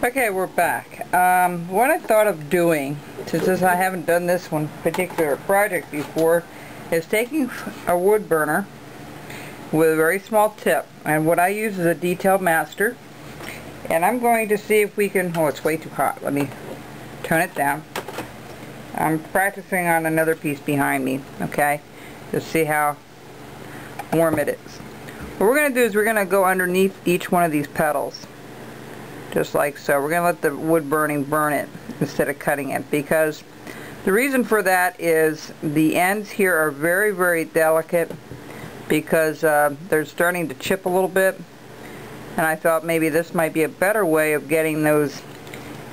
Okay, we're back. What I thought of doing, since I haven't done this one particular project before, is taking a wood burner with a very small tip, and what I use is a detailed master, and I'm going to see if we can, oh, it's way too hot, let me tone it down. I'm practicing on another piece behind me, okay, to see how warm it is. What we're going to do is we're going to go underneath each one of these petals, just like so. We're going to let the wood burning burn it instead of cutting it, because the reason for that is the ends here are very, very delicate, because they're starting to chip a little bit, and I thought maybe this might be a better way of getting those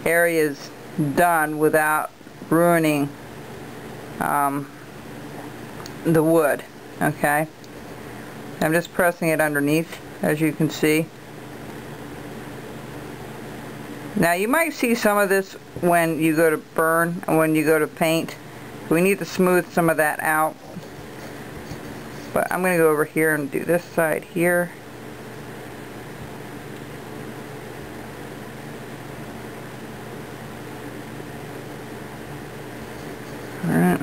areas done without ruining the wood. Okay, I'm just pressing it underneath, as you can see. Now you might see some of this when you go to burn and when you go to paint. We need to smooth some of that out. But I'm going to go over here and do this side here. Alright.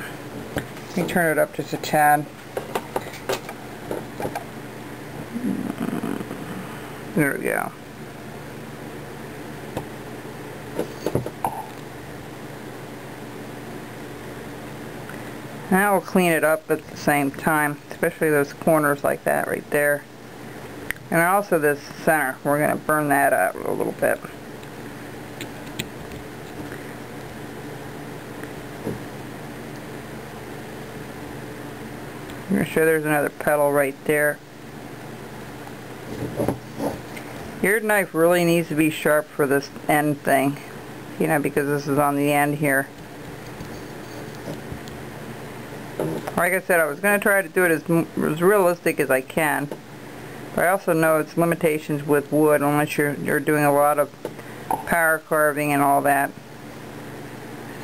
Let me turn it up just a tad. There we go. Now we'll clean it up at the same time, especially those corners like that right there. And also this center, we're going to burn that up a little bit. I'm going to show there's another petal right there. Your knife really needs to be sharp for this end thing, you know, because this is on the end here. Like I said, I was going to try to do it as realistic as I can, but I also know it's limitations with wood unless you're doing a lot of power carving and all that.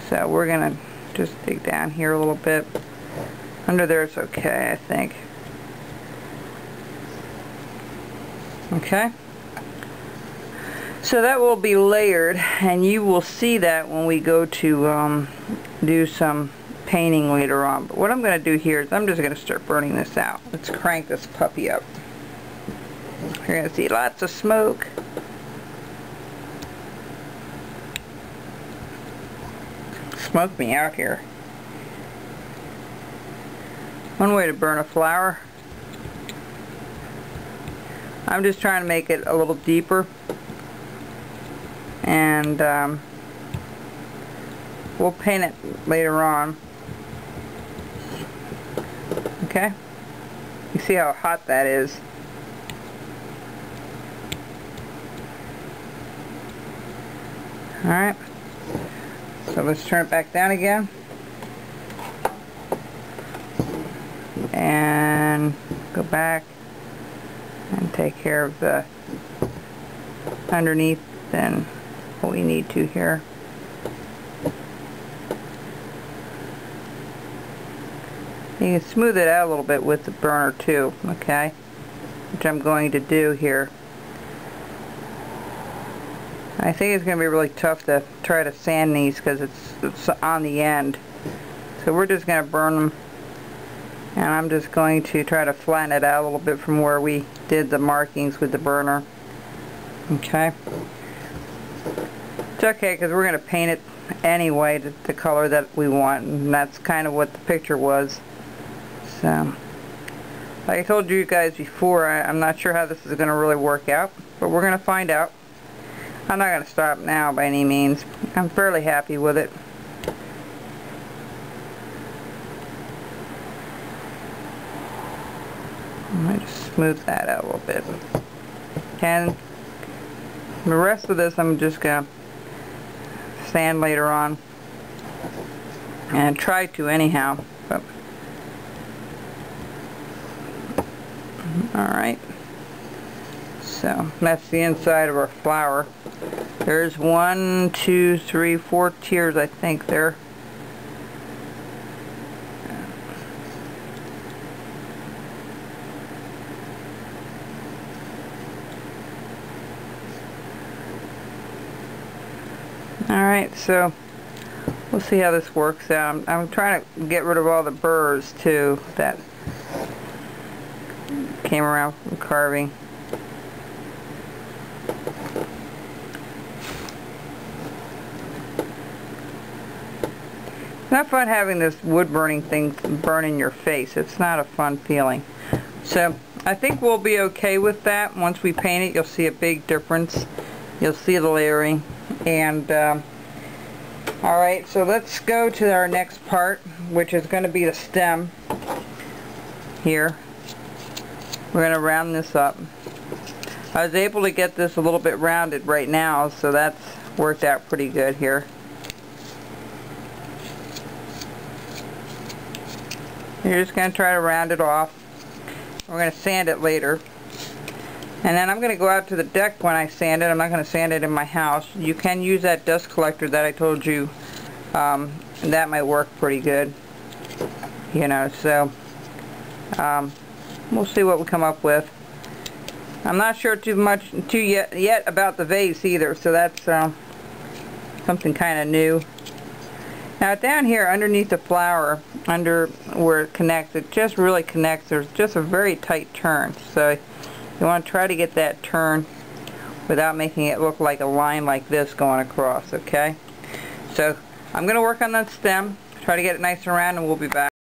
So we're going to just dig down here a little bit. Under there it's okay, I think. Okay. So that will be layered, and you will see that when we go to do some painting later on. But what I'm going to do here is I'm just going to start burning this out. Let's crank this puppy up. You're going to see lots of smoke. Smoke me out here. One way to burn a flower. I'm just trying to make it a little deeper, and we'll paint it later on. Okay, you see how hot that is. Alright, so let's turn it back down again and go back and take care of the underneath and what we need to here. You can smooth it out a little bit with the burner too, okay, which I'm going to do here. I think it's going to be really tough to try to sand these because it's on the end. So we're just going to burn them, and I'm just going to try to flatten it out a little bit from where we did the markings with the burner. Okay. It's okay because we're going to paint it anyway to the color that we want, and that's kind of what the picture was. So, like I told you guys before, I'm not sure how this is going to really work out, but we're going to find out. I'm not going to stop now by any means. I'm fairly happy with it. I might just smooth that out a little bit. And the rest of this I'm just going to sand later on, and try to anyhow. But alright, so that's the inside of our flower. There's 1, 2, 3, 4 tiers, I think, there. Alright, so we'll see how this works out. I'm trying to get rid of all the burrs too that came around from carving. It's not fun having this wood burning thing burn in your face. It's not a fun feeling. So I think we'll be okay with that. Once we paint it, you'll see a big difference. You'll see the layering. And alright, so let's go to our next part, which is going to be the stem here. We're going to round this up. I was able to get this a little bit rounded right now, so that's worked out pretty good here. You're just going to try to round it off. We're going to sand it later. And then I'm going to go out to the deck when I sand it. I'm not going to sand it in my house. You can use that dust collector that I told you. That might work pretty good. You know, so we'll see what we come up with. I'm not sure too yet about the vase either, so that's something kind of new. Now down here underneath the flower, under where it connects, it just really connects. There's just a very tight turn, so you want to try to get that turn without making it look like a line like this going across, okay? So I'm going to work on that stem, try to get it nice and round, and we'll be back.